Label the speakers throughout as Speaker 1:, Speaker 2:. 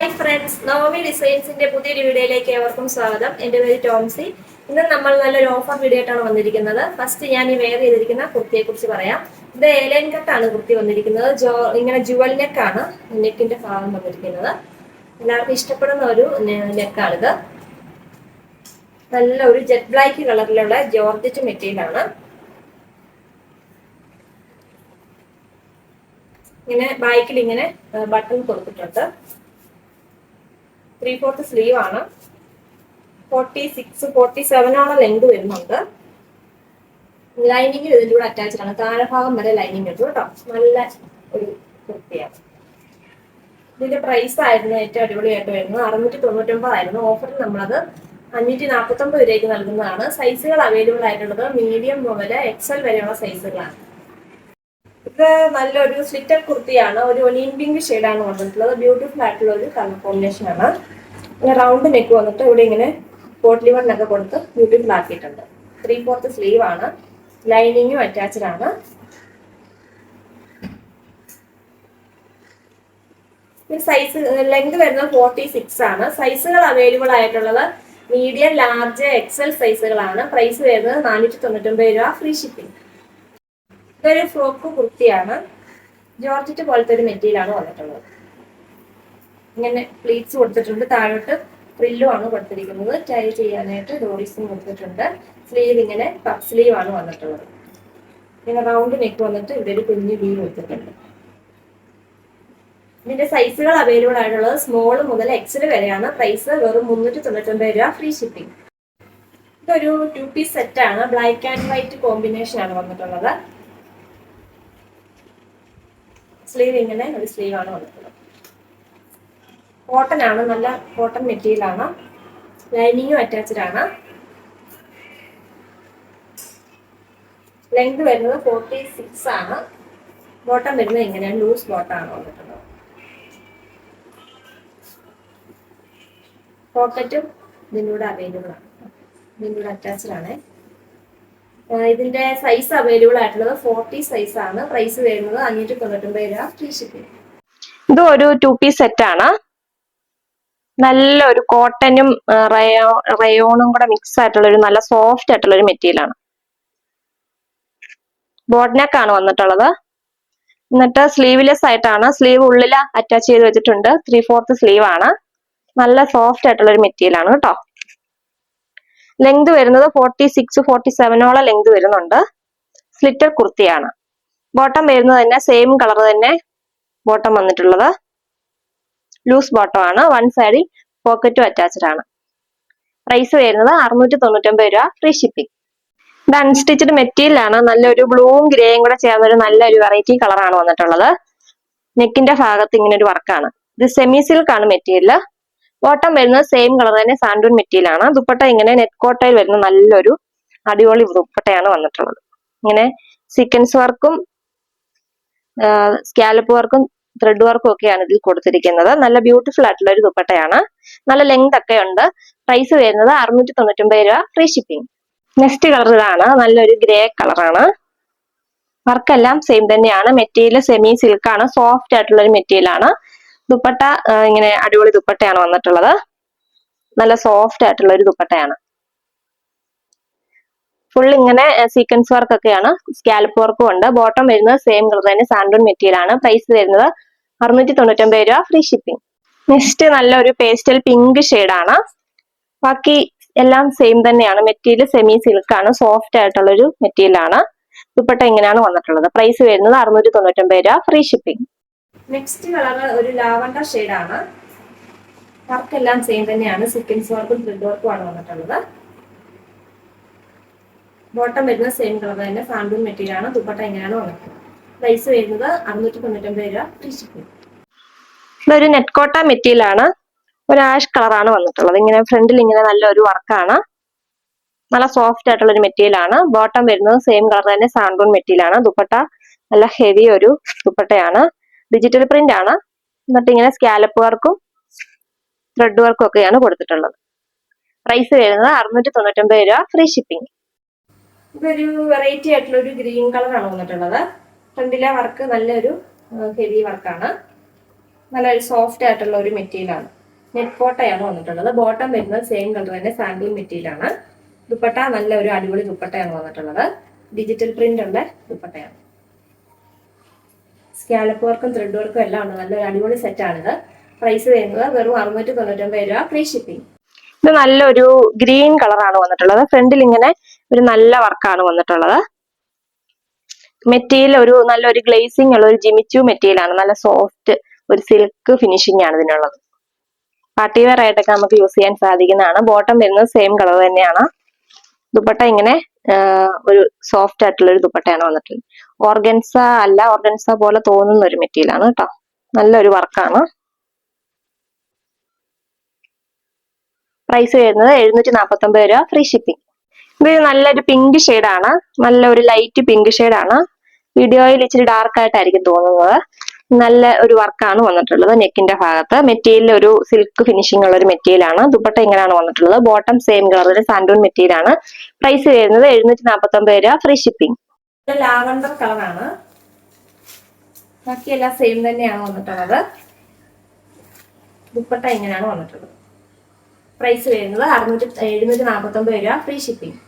Speaker 1: Hi friends, Navami ഡിസൈൻസിന്റെ പുതിയൊരു വീഡിയോയിലേക്ക് ഏവർക്കും സ്വാഗതം. എൻ്റെ പേര് ടോംസി. ഇന്ന് നമ്മൾ നല്ലൊരു ഓഫർ വീഡിയോ ആയിട്ടാണ് വന്നിരിക്കുന്നത്. ഫസ്റ്റ് ഞാൻ ഈ വെയർ ചെയ്തിരിക്കുന്ന കുർത്തിയെ കുറിച്ച് പറയാം. ഇത് ഏലൈൻ കട്ടാണ് കുർത്തി വന്നിരിക്കുന്നത്. ഇങ്ങനെ ജുവൽ നെക്കാണ് നെക്കിന്റെ ഭാഗം വന്നിരിക്കുന്നത്. എല്ലാവർക്കും ഇഷ്ടപ്പെടുന്ന ഒരു നെക്കാണിത്. നല്ല ഒരു ജെറ്റ് ബ്ലാക്ക് കളറിലുള്ള ജോർജറ്റ് മെറ്റീരിയൽ ആണ്. ഇങ്ങനെ ബാക്കിൽ ഇങ്ങനെ ബട്ടൺ കൊടുത്തിട്ടുണ്ട്. 3/4 സ്ലീവ് ആണ്. 46, 47 ലെങ്ത് വരുന്നുണ്ട്. ലൈനിങ് ഇതിൻ്റെ കൂടെ അറ്റാച്ച്ഡ് ആണ്. താഴെഭാഗം വരെ ലൈനിങ് കിട്ടും കേട്ടോ. നല്ല ഒരു കുർത്തിയാണ്. ഇതിന്റെ പ്രൈസ് ആയിരുന്നു ഏറ്റവും അടിപൊളിയായിട്ട് വരുന്നത് 699 ആയിരുന്നു. ഓഫറിൽ നമ്മളത് 549 രൂപയ്ക്ക് നൽകുന്നതാണ്. സൈസുകൾ അവൈലബിൾ ആയിട്ടുള്ളത് മീഡിയം മുതൽ XL വരെയുള്ള സൈസുകളാണ്. ഇത് നല്ലൊരു സ്ലിറ്റഡ് കുർത്തിയാണ്. ഒരു ഒനിയൻ പിങ്ക് ഷെയ്ഡാണ് വന്നിട്ടുള്ളത്. ബ്യൂട്ടിഫുൾ ആയിട്ടുള്ള ഒരു കളർ കോമ്പിനേഷൻ ആണ്. ഇങ്ങനെ റൗണ്ട് നെക്ക് വന്നിട്ട് ഇവിടെ ഇങ്ങനെ പോട്ട്ലിവണ്ണൊക്കെ കൊടുത്ത് ബ്യൂട്ടിഫുൾ ആക്കിയിട്ടുണ്ട്. 3/4 സ്ലീവ് ആണ്. ലൈനിങ്ങും അറ്റാച്ച്ഡ് ആണ്. സൈസ് ലെങ്ത് വരുന്നത് 46 ആണ്. സൈസുകൾ അവൈലബിൾ ആയിട്ടുള്ളത് മീഡിയം, ലാർജ്, XL സൈസുകളാണ്. പ്രൈസ് വരുന്നത് 499 രൂപ, ഫ്രീ ഷിപ്പിംഗ്. ഇതൊരു ഫ്രോക്ക് കുർത്തിയാണ്. ജോർജറ്റ് പോലത്തെ ഒരു മെറ്റീരിയൽ ആണ് വന്നിട്ടുള്ളത്. ഇങ്ങനെ പ്ലീറ്റ്സ് കൊടുത്തിട്ടുണ്ട്. താഴോട്ട് ഫ്രില്ലും ആണ് കൊടുത്തിരിക്കുന്നത്. ടൈ ചെയ്യാനായിട്ട് ഡോറീസും കൊടുത്തിട്ടുണ്ട്. സ്ലീവ് ഇങ്ങനെ പഫ് സ്ലീവ് ആണ് വന്നിട്ടുള്ളത്. ഇങ്ങനെ റൗണ്ട് നെക്ക് വന്നിട്ട് ഇവിടെ ഒരു കുഞ്ഞു വി കൊടുത്തിട്ടുണ്ട്. ഇതിന്റെ സൈസുകൾ അവൈലബിൾ ആയിട്ടുള്ളത് സ്മോൾ മുതൽ XL വരെയാണ്. പ്രൈസ് വെറും 399 രൂപ, ഫ്രീ ഷിപ്പിംഗ്. ഇതൊരു 2 പീസ് സെറ്റ് ആണ്. ബ്ലാക്ക് ആൻഡ് വൈറ്റ് കോമ്പിനേഷൻ ആണ് വന്നിട്ടുള്ളത്. സ്ലീവ് ഇങ്ങനെ ഒരു സ്ലീവ് ആണ് വന്നിട്ടുള്ളത്. കോട്ടൺ ആണ്, നല്ല കോട്ടൺ മെറ്റീരിയൽ ആണ്. ലൈനിങ്ങും അറ്റാച്ച്ഡ് ആണ്. ലെങ്ത് വരുന്നത് 46 ആണ്. ബോട്ടം വരുന്നത് ഇങ്ങനെയാണ്, ലൂസ് ബോട്ടം ആണ് വന്നിട്ടുള്ളത്. പോക്കറ്റും ഇതിൻ്റെ കൂടെ അവൈലബിൾ ആണ്. ഇതിൻ്റെ കൂടെ അറ്റാച്ച്ഡ് ആണ്. ഇതിന്റെ സൈസ് അവൈലബിൾ ആയിട്ടുള്ളത് 40 സൈസ് ആണ്. പ്രൈസ് വരുന്നത് 599 രൂപ, ഫ്രീ ഷിപ്പിംഗ്. ഇത് ഒരു 2 പീസ് സെറ്റ് ആണ്. നല്ലൊരു കോട്ടനും റയോണും കൂടെ മിക്സ് ആയിട്ടുള്ള ഒരു നല്ല സോഫ്റ്റ് ആയിട്ടുള്ള ഒരു മെറ്റീരിയൽ ആണ്. ബോട്ട് നെക്ക് ആണ് വന്നിട്ടുള്ളത്. എന്നിട്ട് സ്ലീവ്ലെസ് ആയിട്ടാണ്. സ്ലീവ് ഉള്ളിൽ അറ്റാച്ച് ചെയ്ത് വെച്ചിട്ടുണ്ട്. 3/4 സ്ലീവ് ആണ്. നല്ല സോഫ്റ്റ് ആയിട്ടുള്ള ഒരു മെറ്റീരിയൽ ആണ് കേട്ടോ. ലെങ്ത് വരുന്നത് 46, 47 ലെങ്ത് വരുന്നുണ്ട്. സ്ലിറ്റർ കുർത്തിയാണ്. ബോട്ടം വരുന്നത് തന്നെ സെയിം കളർ തന്നെ ബോട്ടം വന്നിട്ടുള്ളത്. ലൂസ് ബോട്ടം ആണ്. വൺ സൈഡിൽ പോക്കറ്റും അറ്റാച്ച്ഡ് ആണ്. പ്രൈസ് വരുന്നത് 699 രൂപ, ഫ്രീ ഷിപ്പിംഗ്. ഇത് അൺസ്റ്റിച്ചഡ് മെറ്റീരിയൽ ആണ്. നല്ലൊരു ബ്ലൂവും ഗ്രേയും കൂടെ ചേർന്ന ഒരു നല്ലൊരു വെറൈറ്റി കളറാണ് വന്നിട്ടുള്ളത്. നെക്കിന്റെ ഭാഗത്ത് ഇങ്ങനെ ഒരു വർക്കാണ്. ഇത് സെമി സിൽക്ക് ആണ് മെറ്റീരിയൽ. ബോട്ടം വരുന്നത് സെയിം കളർ തന്നെ സാൻഡൂൺ മെറ്റീരിയൽ ആണ്. ദുപ്പട്ട ഇങ്ങനെ നെറ്റ് കോട്ടയിൽ വരുന്ന നല്ലൊരു അടിപൊളി ദുപ്പട്ടയാണ് വന്നിട്ടുള്ളത്. ഇങ്ങനെ സീക്വൻസ് വർക്കും സ്കാലപ്പ് വർക്കും ത്രെഡ് വർക്കും ഒക്കെയാണ് ഇതിൽ കൊടുത്തിരിക്കുന്നത്. നല്ല ബ്യൂട്ടിഫുൾ ആയിട്ടുള്ള ഒരു ദുപ്പട്ടയാണ്. നല്ല ലെങ്ത് ഒക്കെ ഉണ്ട്. പ്രൈസ് വരുന്നത് 699 രൂപ, ഫ്രീ ഷിപ്പിംഗ്. നെക്സ്റ്റ് കളർ ഇതാണ്. നല്ലൊരു ഗ്രേ കളറാണ്. വർക്കെല്ലാം സെയിം തന്നെയാണ്. മെറ്റീരിയൽ സെമി സിൽക്ക് ആണ്. സോഫ്റ്റ് ആയിട്ടുള്ള ഒരു മെറ്റീരിയൽ ആണ്. ദുപ്പട്ട ഇങ്ങനെ അടിപൊളി ദുപ്പട്ടയാണ് വന്നിട്ടുള്ളത്. നല്ല സോഫ്റ്റ് ആയിട്ടുള്ള ഒരു ദുപ്പട്ടയാണ്. ഫുൾ ഇങ്ങനെ സീക്വൻസ് വർക്ക് ഒക്കെയാണ്. സ്കാലപ്പ് വർക്കും ഉണ്ട്. ബോട്ടം വരുന്നത് സെയിം കളർ തന്നെ സാൻഡൂൺ മെറ്റീരിയൽ ആണ്. പ്രൈസ് വരുന്നത് 699 രൂപ, ഫ്രീ ഷിപ്പിംഗ്. നെക്സ്റ്റ് നല്ലൊരു പേസ്റ്റൽ പിങ്ക് ആണ്. ബാക്കി എല്ലാം സെയിം തന്നെയാണ്. മെറ്റീരിയൽ സെമി സിൽക്ക് ആണ്. സോഫ്റ്റ് ആയിട്ടുള്ള ഒരു മെറ്റീരിയൽ ആണ്. ദുപ്പട്ട ഇങ്ങനെയാണ് വന്നിട്ടുള്ളത്. പ്രൈസ് വരുന്നത് 699 രൂപ, ഫ്രീ ഷിപ്പിംഗ്. നെക്സ്റ്റ് കളർ ഒരു ലാവണ്ടർ ആണ്. വർക്ക് എല്ലാം സെയിം തന്നെയാണ്. സീക്വൻസ് വർക്കും ത്രെഡ് വർക്കും ആണ് വന്നിട്ടുള്ളത്. ബോട്ടം വരുന്നത് സെയിം കളർ തന്നെ സാൻഡൂൺ മെറ്റീരിയൽ ആണ്. ദുപ്പട്ട ഇങ്ങനെയാണ് വന്നിട്ടുള്ളത്. പ്രൈസ് വരുന്നത് 699 രൂപ, ഫ്രീ ഷിപ്പിംഗ്. ഇതൊരു നെറ്റ് കോട്ട മെറ്റീരിയൽ ആണ്. ഒരു ആഷ് കളറാണ് വന്നിട്ടുള്ളത്. ഇങ്ങനെ ഫ്രണ്ടിൽ ഇങ്ങനെ നല്ലൊരു വർക്കാണ്. നല്ല സോഫ്റ്റ് ആയിട്ടുള്ള ഒരു മെറ്റീരിയൽ ആണ്. ബോട്ടം വരുന്നത് സെയിം കളർ തന്നെ സാൻഡൂൺ മെറ്റീരിയൽ ആണ്. ദുപ്പട്ട നല്ല ഹെവി ഒരു ദുപ്പട്ടയാണ്. ഡിജിറ്റൽ പ്രിന്റ് ആണ്. എന്നിട്ട് ഇങ്ങനെ സ്കാലപ്പ് വർക്കും ത്രെഡ് വർക്കും ഒക്കെയാണ് കൊടുത്തിട്ടുള്ളത്. പ്രൈസ് വരുന്നത് 699 രൂപ, ഫ്രീ ഷിപ്പിംഗ്. ഇതൊരു വെറൈറ്റി ആയിട്ടുള്ള ഒരു ഗ്രീൻ കളറാണ് വന്നിട്ടുള്ളത്. ഫ്രണ്ടിലെ വർക്ക് നല്ലൊരു ഹെവി വർക്കാണ്. നല്ലൊരു സോഫ്റ്റ് ആയിട്ടുള്ള ഒരു മെറ്റീരിയലാണ്. നെറ്റ് കോട്ടയാണ് വന്നിട്ടുള്ളത്. ബോട്ടം വരുന്നത് സെയിം കളർ തന്നെ സാൻഡൂൺ മെറ്റീരിയലാണ്. ദുപ്പട്ട നല്ല ഒരു അടിപൊളി ദുപ്പട്ടയാണ് വന്നിട്ടുള്ളത്. ഡിജിറ്റൽ പ്രിന്റ് ഉള്ള ദുപ്പട്ടയാണ്. സ്കാലപ്പ് വർക്കും ത്രെഡ് വർക്കും എല്ലാം ഉണ്ട്. നല്ലൊരു അടിപൊളി സെറ്റാണിത്. പ്രൈസ് വരുന്നത് വെറും 699 രൂപ, ഫ്രീ ഷിപ്പിംഗ്. ഇത് നല്ലൊരു ഗ്രീൻ കളറാണ് വന്നിട്ടുള്ളത്. ഫ്രണ്ടിൽ ഇങ്ങനെ ഒരു നല്ല വർക്കാണ് വന്നിട്ടുള്ളത്. മെറ്റീരിയൽ ഒരു നല്ലൊരു ഗ്ലേസിംഗ് ഉള്ള ഒരു ജിമിച്ചു മെറ്റീരിയലാണ്. നല്ല സോഫ്റ്റ് ഒരു സിൽക്ക് ഫിനിഷിംഗ് ആണ് ഇതിനുള്ളത്. പാർട്ടി വെയർ ആയിട്ടൊക്കെ നമുക്ക് യൂസ് ചെയ്യാൻ സാധിക്കുന്നതാണ്. ബോട്ടം വരുന്നത് സെയിം കളർ തന്നെയാണ്. ദുപ്പട്ട ഇങ്ങനെ ഒരു സോഫ്റ്റ് ആയിട്ടുള്ള ഒരു ദുപ്പട്ടയാണ് വന്നിട്ടുള്ളത്. ഓർഗൻസ അല്ല, ഓർഗൻസ പോലെ തോന്നുന്ന ഒരു മെറ്റീരിയലാണ് കേട്ടോ. നല്ലൊരു വർക്കാണ്. പ്രൈസ് വരുന്നത് 749 രൂപ, ഫ്രീ ഷിപ്പിംഗ്. ഇത് നല്ലൊരു പിങ്ക് ഷെയ്ഡാണ്. നല്ലൊരു ലൈറ്റ് പിങ്ക് ഷെയ്ഡാണ്. വീഡിയോയിൽ ഇച്ചിരി ഡാർക്ക് ആയിട്ടായിരിക്കും തോന്നുന്നത്. നല്ല ഒരു വർക്കാണ് വന്നിട്ടുള്ളത് നെക്കിന്റെ ഭാഗത്ത്. മെറ്റീരിയൽ ഒരു സിൽക്ക് ഫിനിഷിംഗ് ഉള്ള ഒരു മെറ്റീരിയലാണ്. ദുപ്പട്ട ഇങ്ങനെയാണ് വന്നിട്ടുള്ളത്. ബോട്ടം സെയിം കളർ സാൻഡൂൺ മെറ്റീരിയൽ ആണ്. പ്രൈസ് വരുന്നത് 749 രൂപ, ഫ്രീ ഷിപ്പിംഗ്. ലാവണ്ടർ കളറാണ്. ബാക്കിയെല്ലാം സെയിം തന്നെയാണ് വന്നിട്ടുള്ളത്. ദുപ്പട്ട ഇങ്ങനെയാണ് വന്നിട്ടുള്ളത്. പ്രൈസ് വരുന്നത് 749 രൂപ, ഫ്രീ ഷിപ്പിംഗ്.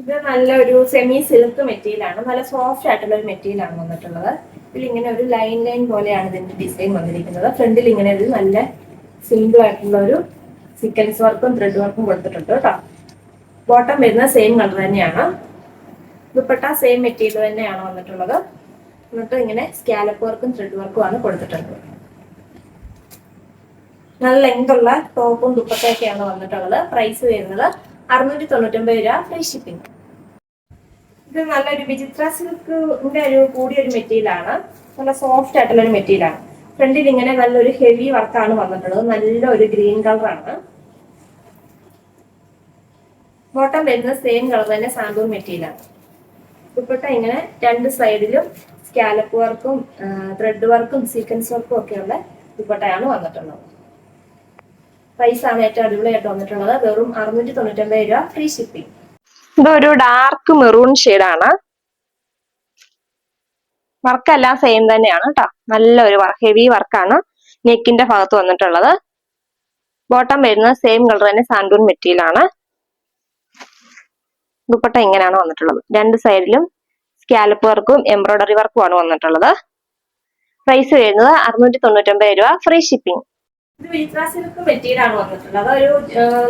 Speaker 1: ഇത് നല്ലൊരു സെമി സിൽക്ക് മെറ്റീരിയലാണ്. നല്ല സോഫ്റ്റ് ആയിട്ടുള്ള ഒരു മെറ്റീരിയലാണ് വന്നിട്ടുള്ളത്. ഇതിൽ ഇങ്ങനെ ഒരു ലൈൻ പോലെയാണ് ഇതിന്റെ ഡിസൈൻ വന്നിരിക്കുന്നത്. ഫ്രണ്ടിൽ ഇങ്ങനെ ഒരു നല്ല സിമ്പിൾ ആയിട്ടുള്ള ഒരു സീക്വൻസ് വർക്കും ത്രെഡ് വർക്കും കൊടുത്തിട്ടുണ്ട് കേട്ടോ. ബോട്ടം വരുന്നത് സെയിം കളർ തന്നെയാണ്. ദുപ്പട്ട സെയിം മെറ്റീരിയൽ തന്നെയാണ് വന്നിട്ടുള്ളത്. എന്നിട്ട് ഇങ്ങനെ സ്കാലപ്പ് വർക്കും ത്രെഡ് വർക്കും ആണ് കൊടുത്തിട്ടുള്ളത്. നല്ല ലെങ്ത് ഉള്ള ടോപ്പും ദുപ്പട്ടയൊക്കെയാണ് വന്നിട്ടുള്ളത്. പ്രൈസ് വരുന്നത് 699 രൂപ, ഫ്രീ ഷിപ്പിംഗ്. ഇത് നല്ലൊരു വിചിത്ര സിൽക്കിന്റെ ഒരു കൂടിയൊരു മെറ്റീരിയലാണ്. നല്ല സോഫ്റ്റ് ആയിട്ടുള്ള ഒരു മെറ്റീരിയലാണ്. ഫ്രണ്ടിൽ ഇങ്ങനെ നല്ലൊരു ഹെവി വർക്കാണ് വന്നിട്ടുള്ളത്. നല്ലൊരു ഗ്രീൻ കളറാണ്. ബോട്ടം വരുന്നത് സെയിം കളർ തന്നെ സാൻഡൂൺ മെറ്റീരിയലാണ്. ദുപ്പട്ട ഇങ്ങനെ രണ്ട് സൈഡിലും സ്കാലപ്പ് വർക്കും ത്രെഡ് വർക്കും സീക്വൻസ് വർക്കും ഒക്കെയുള്ള ദുപ്പട്ടയാണ് വന്നിട്ടുള്ളത്. പ്രൈസ് ആണ് ഏറ്റവും അടിപൊളിയായിട്ട് വന്നിട്ടുള്ളത്. വെറും 699 രൂപ, ഫ്രീ ഷിപ്പിംഗ്. ഇതൊരു ഡാർക്ക് മെറൂൺ ഷെയ്ഡാണ്. വർക്കെല്ലാം സെയിം തന്നെയാണ് കേട്ടോ. നല്ലൊരു ഹെവി വർക്കാണ് നെക്കിന്റെ ഭാഗത്ത് വന്നിട്ടുള്ളത്. ബോട്ടം വരുന്നത് സെയിം കളർ തന്നെ സാൻഡൂൺ മെറ്റീരിയൽ ആണ്. ദുപ്പട്ട ഇങ്ങനെയാണ് വന്നിട്ടുള്ളത്. രണ്ട് സൈഡിലും സ്കാലപ്പ് വർക്കും എംബ്രോയിഡറി വർക്കും ആണ് വന്നിട്ടുള്ളത്. പ്രൈസ് വരുന്നത് 699 രൂപ, ഫ്രീ ഷിപ്പിംഗ്. ഇത് വിചിത്ര സിൽക്ക് മെറ്റീരിയൽ ആണ് വന്നിട്ടുള്ളത്. അതൊരു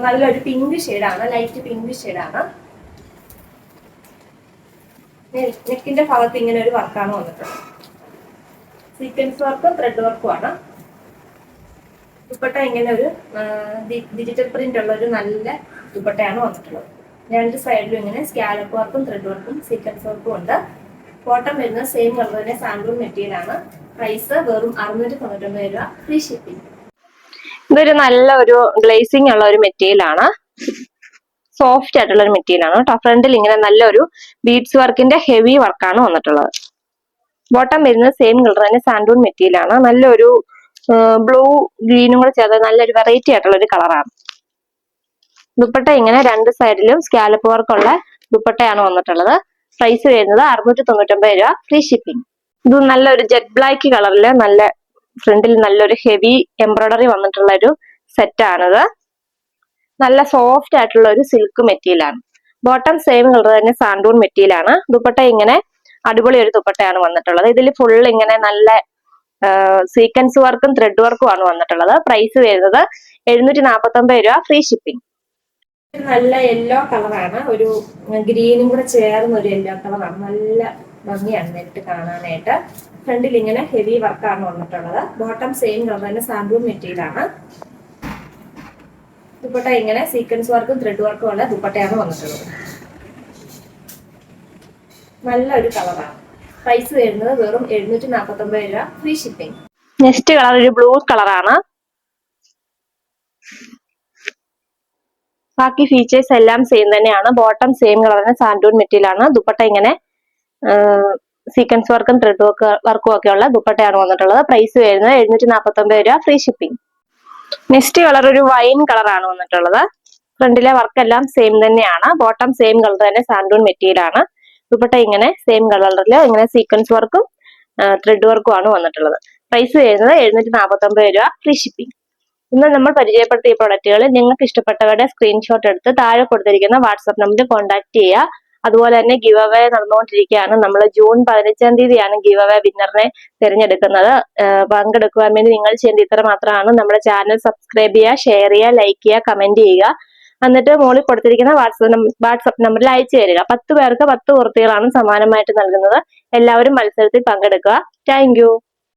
Speaker 1: നല്ലൊരു പിങ്ക് ഷെയ്ഡാണ്. ലൈറ്റ് പിങ്ക് ഷെയ്ഡാണ്. നെക്കിന്റെ ഭാഗത്ത് ഇങ്ങനെ ഒരു വർക്കാണ് വന്നിട്ടുള്ളത്. സീക്വൻസ് വർക്കും ത്രെഡ് വർക്കും ആണ്. ദുപ്പട്ട ഇങ്ങനെ ഒരു ഡിജിറ്റൽ പ്രിന്റ് ഉള്ള ഒരു നല്ല ദുപ്പട്ടയാണ് വന്നിട്ടുള്ളത്. രണ്ട് സൈഡിലും ഇങ്ങനെ സ്കാലപ്പ് വർക്കും ത്രെഡ് വർക്കും സീക്വൻസ് വർക്കും ഉണ്ട്. ബോട്ടം വരുന്നത് സെയിം കളർ തന്നെ സാൻഡൂൺ മെറ്റീരിയൽ ആണ്. പ്രൈസ് വെറും 699 രൂപ, ഫ്രീ ഷിപ്പിംഗ്. ഇതൊരു നല്ല ഒരു ഗ്ലേസിംഗ് ഉള്ള ഒരു മെറ്റീരിയൽ ആണ്. സോഫ്റ്റ് ആയിട്ടുള്ള ഒരു മെറ്റീരിയൽ ആണ് കേട്ടോ. ഫ്രണ്ടിൽ ഇങ്ങനെ നല്ലൊരു ബീഡ്സ് വർക്കിന്റെ ഹെവി വർക്കാണ് വന്നിട്ടുള്ളത്. ബോട്ടം വരുന്നത് സെയിം കളർ തന്നെ സാൻഡൂൺ മെറ്റീരിയൽ ആണ്. നല്ലൊരു ബ്ലൂ ഗ്രീനും കൂടെ ചേർത്ത് നല്ലൊരു വെറൈറ്റി ആയിട്ടുള്ള ഒരു കളറാണ്. ദുപ്പട്ട ഇങ്ങനെ രണ്ട് സൈഡിലും സ്കാലപ്പ് വർക്കുള്ള ദുപ്പട്ടയാണ് വന്നിട്ടുള്ളത്. പ്രൈസ് വരുന്നത് 699 രൂപ, ഫ്രീ ഷിപ്പിംഗ്. ഇത് നല്ലൊരു ജെറ്റ് ബ്ലാക്ക് കളറില് നല്ല ഫ്രണ്ടിൽ നല്ലൊരു ഹെവി എംബ്രോയിഡറി വന്നിട്ടുള്ള ഒരു സെറ്റാണിത്. നല്ല സോഫ്റ്റ് ആയിട്ടുള്ള ഒരു സിൽക്ക് മെറ്റീരിയൽ ആണ്. ബോട്ടം സെയിം കളർ തന്നെ സാൻഡൂൺ മെറ്റീരിയൽ ആണ്. ദുപ്പട്ട ഇങ്ങനെ അടിപൊളി ഒരു ദുപ്പട്ടയാണ് വന്നിട്ടുള്ളത്. ഇതിൽ ഫുൾ ഇങ്ങനെ നല്ല സീക്വൻസ് വർക്കും ത്രെഡ് വർക്കും ആണ് വന്നിട്ടുള്ളത്. പ്രൈസ് വരുന്നത് 749 രൂപ, ഫ്രീ ഷിപ്പിംഗ്. നല്ല യെല്ലോ കളറാണ്. ഒരു ഗ്രീനും കൂടെ ചേർന്ന ഒരു യെല്ലോ കളറാണ്. നല്ല ഭംഗിയാണ് നേരിട്ട് കാണാനായിട്ട്. ഫ്രണ്ടിൽ ഇങ്ങനെ ഹെവി വർക്കാണ് വന്നിട്ടുള്ളത്. ബോട്ടം സെയിം കളർ തന്നെ സാൻഡൂൺ മെറ്റീരിയൽ ആണ്. ദുപ്പട്ട ഇങ്ങനെ സീക്വൻസ് വർക്കും ത്രെഡ് വർക്കും ഉള്ള ദുപ്പട്ടയാണ് വന്നിട്ടുള്ളത്. നല്ലൊരു കളറാണ്. പ്രൈസ് വരുന്നത് വെറും 749 രൂപ, ഫ്രീ ഷിപ്പിംഗ്. നെക്സ്റ്റ് കളർ ഒരു ബ്ലൂ കളറാണ്. ബാക്കി ഫീച്ചേഴ്സ് എല്ലാം സെയിം തന്നെയാണ്. ബോട്ടം സെയിം കളറിന് സാൻഡൂൺ മെറ്റീരിയൽ ആണ്. ദുപ്പട്ട ഇങ്ങനെ സീക്വൻസ് വർക്കും ത്രെഡ് വർക്കും ഒക്കെ ഉള്ള ദുപ്പട്ടയാണ് വന്നിട്ടുള്ളത്. പ്രൈസ് വരുന്നത് 749 രൂപ, ഫ്രീ ഷിപ്പിംഗ്. നെക്സ്റ്റ് കളർ ഒരു വൈൻ കളറാണ് വന്നിട്ടുള്ളത്. ഫ്രണ്ടിലെ വർക്ക് എല്ലാം സെയിം തന്നെയാണ്. ബോട്ടം സെയിം കളർ തന്നെ സാൻഡൂൺ മെറ്റീരിയൽ ആണ്. ദുപ്പട്ട ഇങ്ങനെ സെയിം കളറിൽ ഇങ്ങനെ സീക്വൻസ് വർക്കും ത്രെഡ് വർക്കും ആണ് വന്നിട്ടുള്ളത്. പ്രൈസ് വരുന്നത് 749 രൂപ, ഫ്രീ ഷിപ്പിംഗ്. ഇന്ന് നമ്മൾ പരിചയപ്പെടുത്തിയ പ്രൊഡക്റ്റുകൾ നിങ്ങൾക്ക് ഇഷ്ടപ്പെട്ടവരുടെ സ്ക്രീൻഷോട്ട് എടുത്ത് താഴെ കൊടുത്തിരിക്കുന്ന വാട്സ്ആപ്പ് നമ്പറിൽ കോൺടാക്ട് ചെയ്യുക. അതുപോലെ തന്നെ ഗിവ് അവേ നടന്നുകൊണ്ടിരിക്കുകയാണ്. നമ്മൾ ജൂൺ 15-ാം തീയതിയാണ് ഗിവ് അവേ വിന്നറിനെ തിരഞ്ഞെടുക്കുന്നത്. പങ്കെടുക്കുവാൻ വേണ്ടി നിങ്ങൾ ചെയ്യേണ്ട ഇത്ര മാത്രമാണ്: നമ്മുടെ ചാനൽ സബ്സ്ക്രൈബ് ചെയ്യുക, ഷെയർ ചെയ്യുക, ലൈക്ക് ചെയ്യുക, കമന്റ് ചെയ്യുക. എന്നിട്ട് മുകളിൽ കൊടുത്തിരിക്കുന്ന വാട്സ്ആപ്പ് നമ്പറിൽ അയച്ചു തരിക. 10 പേർക്ക് 10 കുർത്തികളാണ് സമ്മാനമായിട്ട് നൽകുന്നത്. എല്ലാവരും മത്സരത്തിൽ പങ്കെടുക്കുക. Thank you.